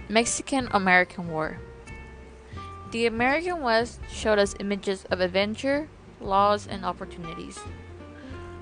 Mexican-American War. The American West showed us images of adventure, laws, and opportunities.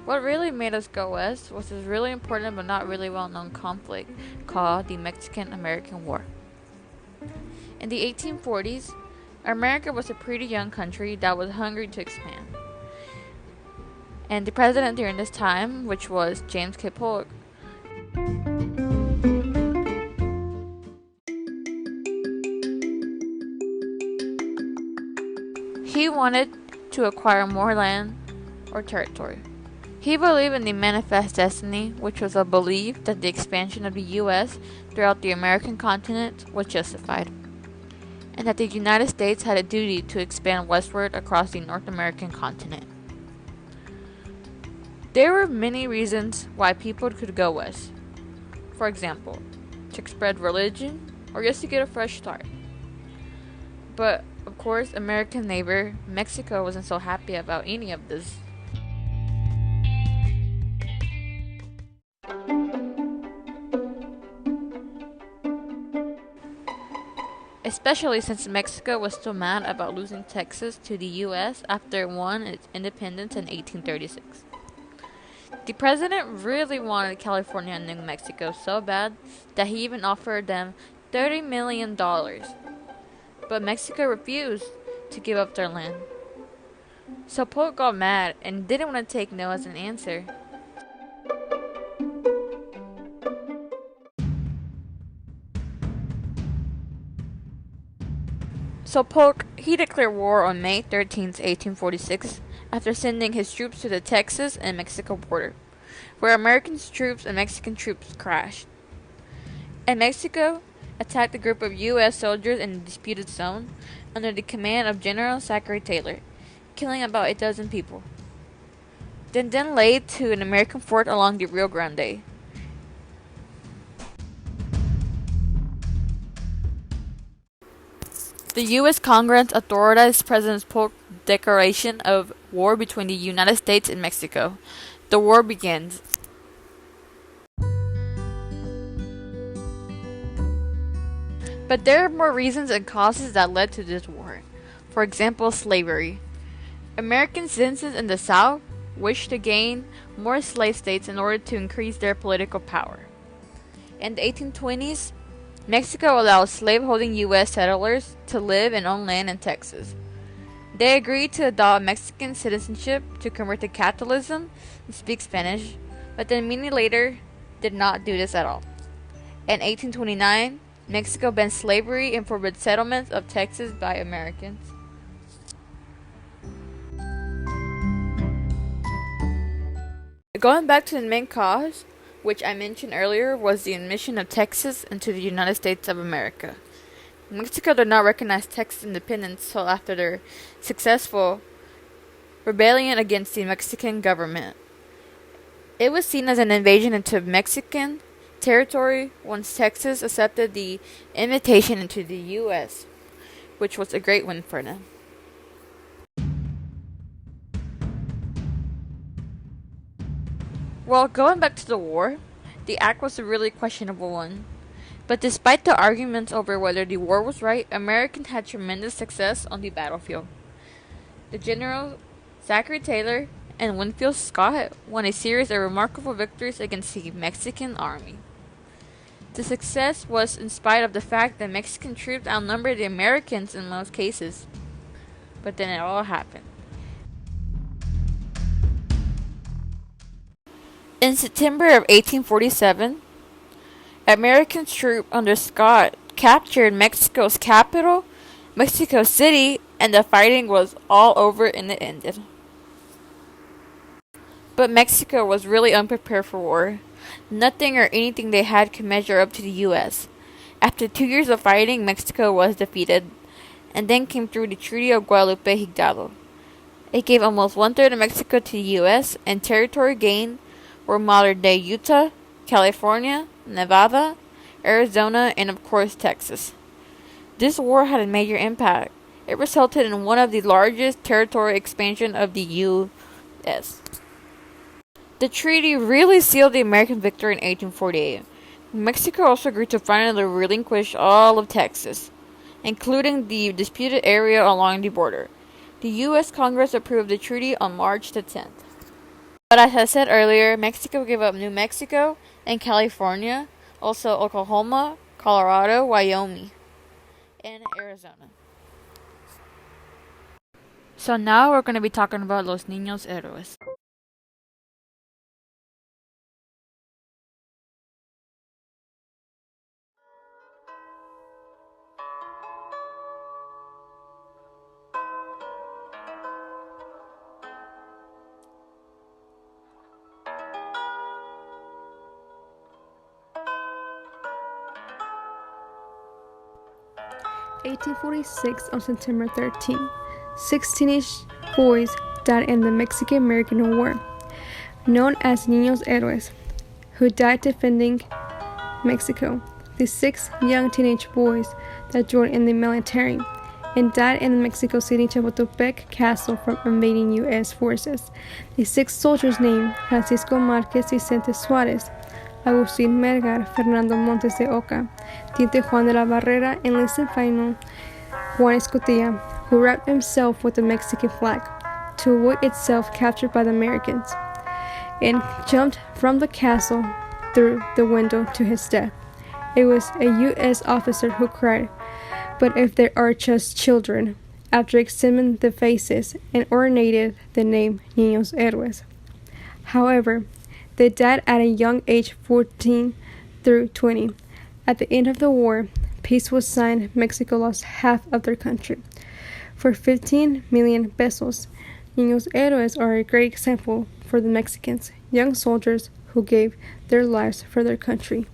What really made us go west was this really important but not really well-known conflict called the Mexican-American War. In the 1840s, America was a pretty young country that was hungry to expand. And the president during this time, which was James K. Polk, he wanted to acquire more land or territory. He believed in the Manifest Destiny, which was a belief that the expansion of the U.S. throughout the American continent was justified, and that the United States had a duty to expand westward across the North American continent. There were many reasons why people could go west. For example, to spread religion or just to get a fresh start. But, of course, American neighbor Mexico wasn't so happy about any of this. Especially since Mexico was still mad about losing Texas to the U.S. after it won its independence in 1836. The president really wanted California and New Mexico so bad that he even offered them $30 million. But Mexico refused to give up their land. So Polk got mad and didn't want to take no as an answer. So Polk, he declared war on May 13, 1846, after sending his troops to the Texas and Mexico border, where American troops and Mexican troops clashed. And Mexico attacked a group of U.S. soldiers in the disputed zone under the command of General Zachary Taylor, killing about a dozen people. Then laid to an American fort along the Rio Grande. The U.S. Congress authorized President Polk's declaration of war between the United States and Mexico. The war begins. But there are more reasons and causes that led to this war. For example, slavery. American citizens in the South wished to gain more slave states in order to increase their political power. In the 1820s, Mexico allowed slave-holding U.S. settlers to live and own land in Texas. They agreed to adopt Mexican citizenship to convert to Catholicism and speak Spanish, but then many later did not do this at all. In 1829, Mexico banned slavery and forbid settlements of Texas by Americans. Going back to the main cause, which I mentioned earlier, was the admission of Texas into the United States of America. Mexico did not recognize Texas independence until after their successful rebellion against the Mexican government. It was seen as an invasion into Mexican territory once Texas accepted the invitation into the U.S., which was a great win for them. Well, going back to the war, the act was a really questionable one. But despite the arguments over whether the war was right, Americans had tremendous success on the battlefield. The General Zachary Taylor and Winfield Scott won a series of remarkable victories against the Mexican army. The success was in spite of the fact that Mexican troops outnumbered the Americans in most cases. But then it all happened. In September of 1847, American troops under Scott captured Mexico's capital, Mexico City, and the fighting was all over and it ended. But Mexico was really unprepared for war. Nothing or anything they had could measure up to the U.S. After 2 years of fighting, Mexico was defeated, and then came through the Treaty of Guadalupe Hidalgo. It gave almost one-third of Mexico to the U.S., and territory gained were modern-day Utah, California, Nevada, Arizona, and of course Texas. This war had a major impact. It resulted in one of the largest territory expansion of the U.S. The treaty really sealed the American victory in 1848. Mexico also agreed to finally relinquish all of Texas, including the disputed area along the border. The U.S. Congress approved the treaty on March the 10th. But as I said earlier, Mexico gave up New Mexico and California, also Oklahoma, Colorado, Wyoming, and Arizona. So now we're going to be talking about Los Niños Héroes. (1846) on September 13. 6 teenage boys died in the Mexican-American War, known as Niños Héroes, who died defending Mexico. The 6 young teenage boys that joined in the military and died in the Mexico City Chapultepec Castle from invading U.S. forces. The 6 soldiers named Francisco Márquez Vicente Suárez, Agustín Melgar, Fernando Montes de Oca, Teniente Juan de la Barrera, enlisted final Juan Escotilla, who wrapped himself with the Mexican flag to avoid itself captured by the Americans, and jumped from the castle through the window to his death. It was a U.S. officer who cried, "But if they are just children," after examining the faces and ornated the name Niños Héroes. However, they died at a young age 14 through 20. At the end of the war, peace was signed. Mexico lost half of their country. For 15 million pesos, Niños Héroes are a great example for the Mexicans, young soldiers who gave their lives for their country.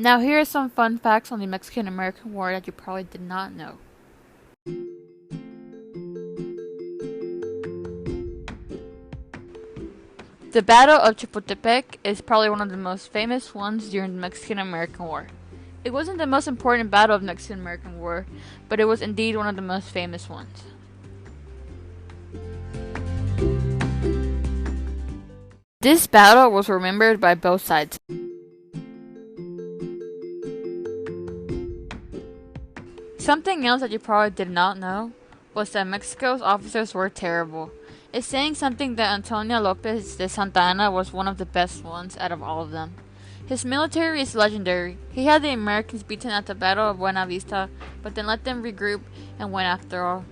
Now here are some fun facts on the Mexican-American War that you probably did not know. The Battle of Chapultepec is probably one of the most famous ones during the Mexican-American War. It wasn't the most important battle of the Mexican-American War, but it was indeed one of the most famous ones. This battle was remembered by both sides. Something else that you probably did not know was that Mexico's officers were terrible. It's saying something that Antonio Lopez de Santa Anna was one of the best ones out of all of them. His military is legendary. He had the Americans beaten at the Battle of Buena Vista, but then let them regroup and went after all.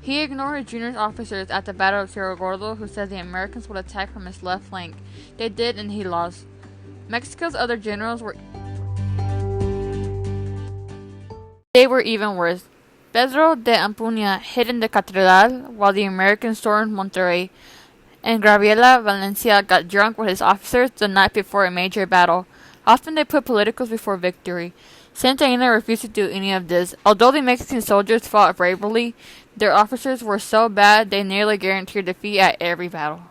He ignored his junior officers at the Battle of Cerro Gordo, who said the Americans would attack from his left flank. They did, and he lost. Mexico's other generals were even worse. Pedro de Ampunia hid in the Catedral while the Americans stormed Monterrey, and Gabriela Valencia got drunk with his officers the night before a major battle. Often they put politicals before victory. Santa Anna refused to do any of this. Although the Mexican soldiers fought bravely, their officers were so bad they nearly guaranteed defeat at every battle.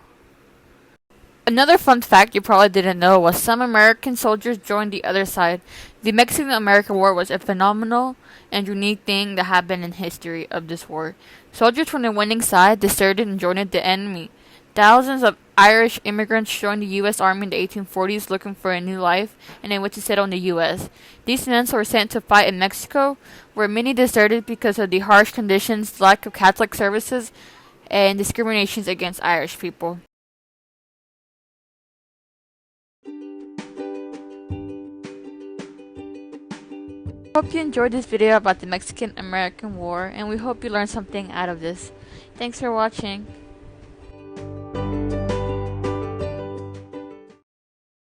Another fun fact you probably didn't know was some American soldiers joined the other side. The Mexican-American War was a phenomenal and unique thing that happened in history of this war. Soldiers from the winning side deserted and joined the enemy. Thousands of Irish immigrants joined the U.S. Army in the 1840s looking for a new life, and they went to settle in the U.S. These men were sent to fight in Mexico, where many deserted because of the harsh conditions, lack of Catholic services, and discriminations against Irish people. Hope you enjoyed this video about the Mexican-American War, and we hope you learned something out of this. Thanks for watching.